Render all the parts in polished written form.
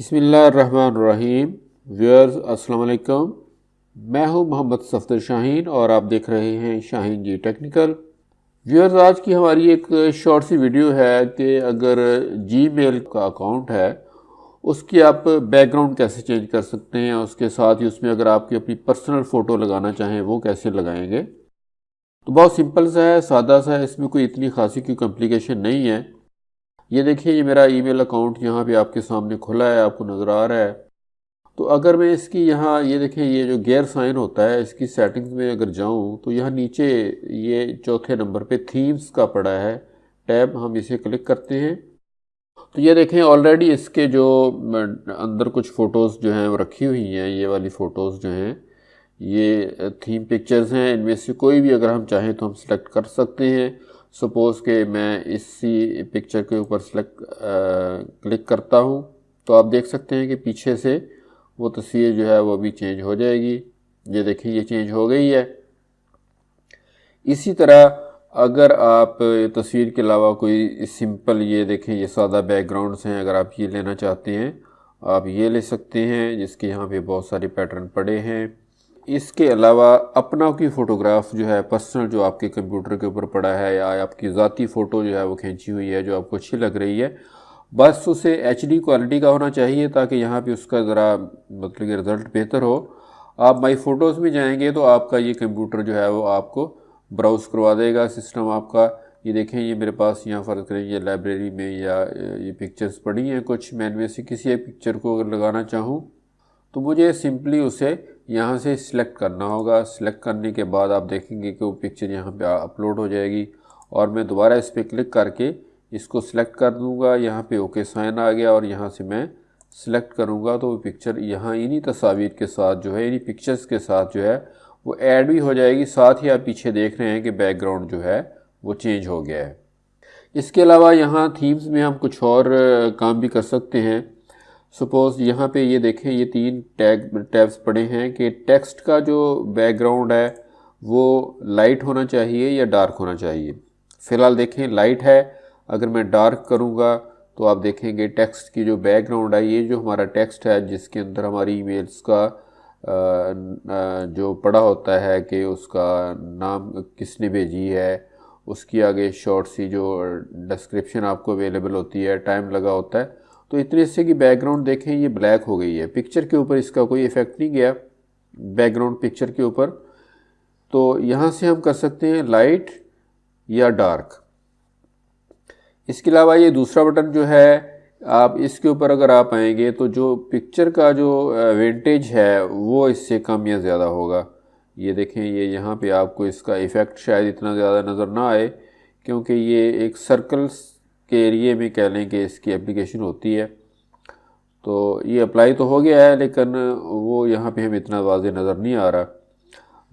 बिस्मिल्लाहिर्रहमानिर्रहीम। व्यूअर्स अस्सलाम वालेकुम। मैं हूं मोहम्मद सफदर शाहीन और आप देख रहे हैं शाहीन जी टेक्निकल। व्यूअर्स, आज की हमारी एक शॉर्ट सी वीडियो है कि अगर जीमेल का अकाउंट है उसकी आप बैकग्राउंड कैसे चेंज कर सकते हैं, उसके साथ ही उसमें अगर आपकी अपनी पर्सनल फ़ोटो लगाना चाहें वो कैसे लगाएंगे। तो बहुत सिंपल सा है, सादा सा है, इसमें कोई इतनी खासी कोई कॉम्प्लिकेशन नहीं है। ये देखिए, ये मेरा ईमेल अकाउंट यहाँ पे आपके सामने खुला है, आपको नज़र आ रहा है। तो अगर मैं इसकी यहाँ ये देखें, ये जो गेयर साइन होता है इसकी सेटिंग्स में अगर जाऊँ तो यहाँ नीचे ये चौथे नंबर पे थीम्स का पड़ा है टैब, हम इसे क्लिक करते हैं तो ये देखें ऑलरेडी इसके जो अंदर कुछ फ़ोटोज़ जो हैं वो रखी हुई हैं। ये वाली फ़ोटोज़ जो हैं ये थीम पिक्चर्स हैं, इनमें से कोई भी अगर हम चाहें तो हम सिलेक्ट कर सकते हैं। सपोज़ कि मैं इसी पिक्चर के ऊपर क्लिक करता हूँ तो आप देख सकते हैं कि पीछे से वो तस्वीर जो है वो भी चेंज हो जाएगी। ये देखिए, ये चेंज हो गई है। इसी तरह अगर आप तस्वीर के अलावा कोई सिंपल, ये देखें ये सादा बैकग्राउंड्स हैं, अगर आप ये लेना चाहते हैं आप ये ले सकते हैं, जिसके यहाँ पे बहुत सारे पैटर्न पड़े हैं। इसके अलावा अपना की फ़ोटोग्राफ जो है पर्सनल, जो आपके कंप्यूटर के ऊपर पड़ा है या आपकी ज़ाती फ़ोटो जो है वो खींची हुई है जो आपको अच्छी लग रही है, बस उसे HD क्वालिटी का होना चाहिए ताकि यहाँ पे उसका ज़रा मतलब कि रिज़ल्ट बेहतर हो। आप माई फ़ोटोज़ में जाएंगे तो आपका ये कंप्यूटर जो है वो आपको ब्राउज़ करवा देगा सिस्टम आपका। ये देखें, ये मेरे पास यहाँ फ़र्ज़ करें ये लाइब्रेरी में या ये पिक्चर्स पड़ी हैं कुछ, मैं इनमें से किसी एक पिक्चर को अगर लगाना चाहूँ तो मुझे सिंपली उसे यहाँ से सिलेक्ट करना होगा। सिलेक्ट करने के बाद आप देखेंगे कि वो पिक्चर यहाँ पे अपलोड हो जाएगी और मैं दोबारा इस पर क्लिक करके इसको सिलेक्ट कर दूँगा। यहाँ पे ओके साइन आ गया और यहाँ से मैं सिलेक्ट करूँगा तो वो पिक्चर यहाँ इन्हीं तस्वीर के साथ जो है, इन्हीं पिक्चर्स के साथ जो है वो ऐड भी हो जाएगी। साथ ही आप पीछे देख रहे हैं कि बैकग्राउंड जो है वो चेंज हो गया है। इसके अलावा यहाँ थीम्स में हम कुछ और काम भी कर सकते हैं। सपोज़ यहाँ पे ये देखें, ये 3 टैब्स पड़े हैं कि टेक्स्ट का जो बैकग्राउंड है वो लाइट होना चाहिए या डार्क होना चाहिए। फ़िलहाल देखें लाइट है, अगर मैं डार्क करूँगा तो आप देखेंगे टेक्स्ट की जो बैकग्राउंड है, ये जो हमारा टेक्स्ट है जिसके अंदर हमारी ईमेल्स का जो पड़ा होता है कि उसका नाम किसने भेजी है, उसकी आगे शॉर्ट सी जो डिस्क्रिप्शन आपको अवेलेबल होती है, टाइम लगा होता है। तो इतने से कि बैकग्राउंड देखें ये ब्लैक हो गई है, पिक्चर के ऊपर इसका कोई इफ़ेक्ट नहीं गया बैकग्राउंड पिक्चर के ऊपर। तो यहाँ से हम कर सकते हैं लाइट या डार्क। इसके अलावा ये दूसरा बटन जो है, आप इसके ऊपर अगर आप आएंगे तो जो पिक्चर का जो विंटेज है वो इससे कम या ज़्यादा होगा। ये देखें, ये यहाँ पे आपको इसका इफ़ेक्ट शायद इतना ज़्यादा नज़र ना आए क्योंकि ये एक सर्कल्स के एरिए में कह लें कि इसकी एप्लीकेशन होती है। तो ये अप्लाई तो हो गया है लेकिन वो यहाँ पे हमें इतना वाज़ेह नज़र नहीं आ रहा।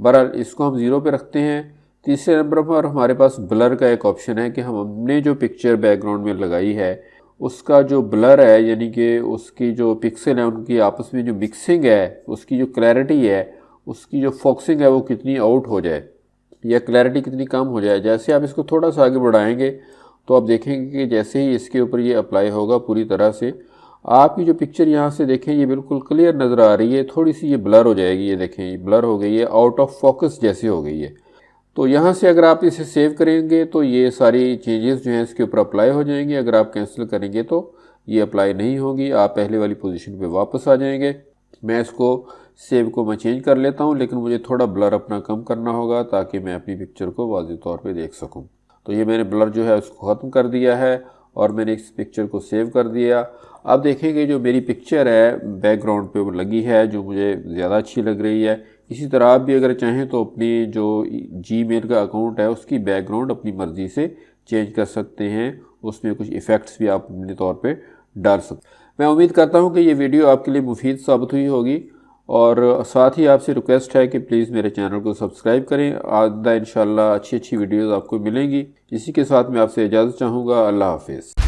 बहरहाल इसको हम 0 पे रखते हैं। तीसरे नंबर पर हमारे पास ब्लर का एक ऑप्शन है कि हमने जो पिक्चर बैकग्राउंड में लगाई है उसका जो ब्लर है, यानी कि उसकी जो पिक्सल है उनकी आपस में जो मिक्सिंग है, उसकी जो क्लैरिटी है, उसकी जो फोकसिंग है वो कितनी आउट हो जाए या क्लैरिटी कितनी कम हो जाए। जैसे आप इसको थोड़ा सा आगे बढ़ाएंगे तो आप देखेंगे कि जैसे ही इसके ऊपर ये अप्लाई होगा पूरी तरह से, आपकी जो पिक्चर यहाँ से देखें ये बिल्कुल क्लियर नज़र आ रही है, थोड़ी सी ये ब्लर हो जाएगी। ये देखें ये ब्लर हो गई है, आउट ऑफ फोकस जैसी हो गई है। तो यहाँ से अगर आप इसे सेव करेंगे तो ये सारी चेंजेस जो हैं इसके ऊपर अप्लाई हो जाएंगी। अगर आप कैंसिल करेंगे तो ये अप्लाई नहीं होगी, आप पहले वाली पोजीशन पे वापस आ जाएंगे। मैं इसको सेव को मैं चेंज कर लेता हूँ, लेकिन मुझे थोड़ा ब्लर अपना कम करना होगा ताकि मैं अपनी पिक्चर को वाज़ेह तौर पे देख सकूँ। तो ये मैंने ब्लर जो है उसको ख़त्म कर दिया है और मैंने इस पिक्चर को सेव कर दिया। आप देखेंगे जो मेरी पिक्चर है बैकग्राउंड पे वो लगी है जो मुझे ज़्यादा अच्छी लग रही है। इसी तरह आप भी अगर चाहें तो अपनी जो जीमेल का अकाउंट है उसकी बैकग्राउंड अपनी मर्ज़ी से चेंज कर सकते हैं, उसमें कुछ इफ़ेक्ट्स भी आप अपने तौर पे डाल सकते हैं। मैं उम्मीद करता हूं कि ये वीडियो आपके लिए मुफीद साबित हुई होगी और साथ ही आपसे रिक्वेस्ट है कि प्लीज़ मेरे चैनल को सब्सक्राइब करें। आइंदा इंशाल्लाह अच्छी वीडियोज़ आपको मिलेंगी। इसी के साथ मैं आपसे इजाज़त चाहूँगा। अल्लाह हाफिज़।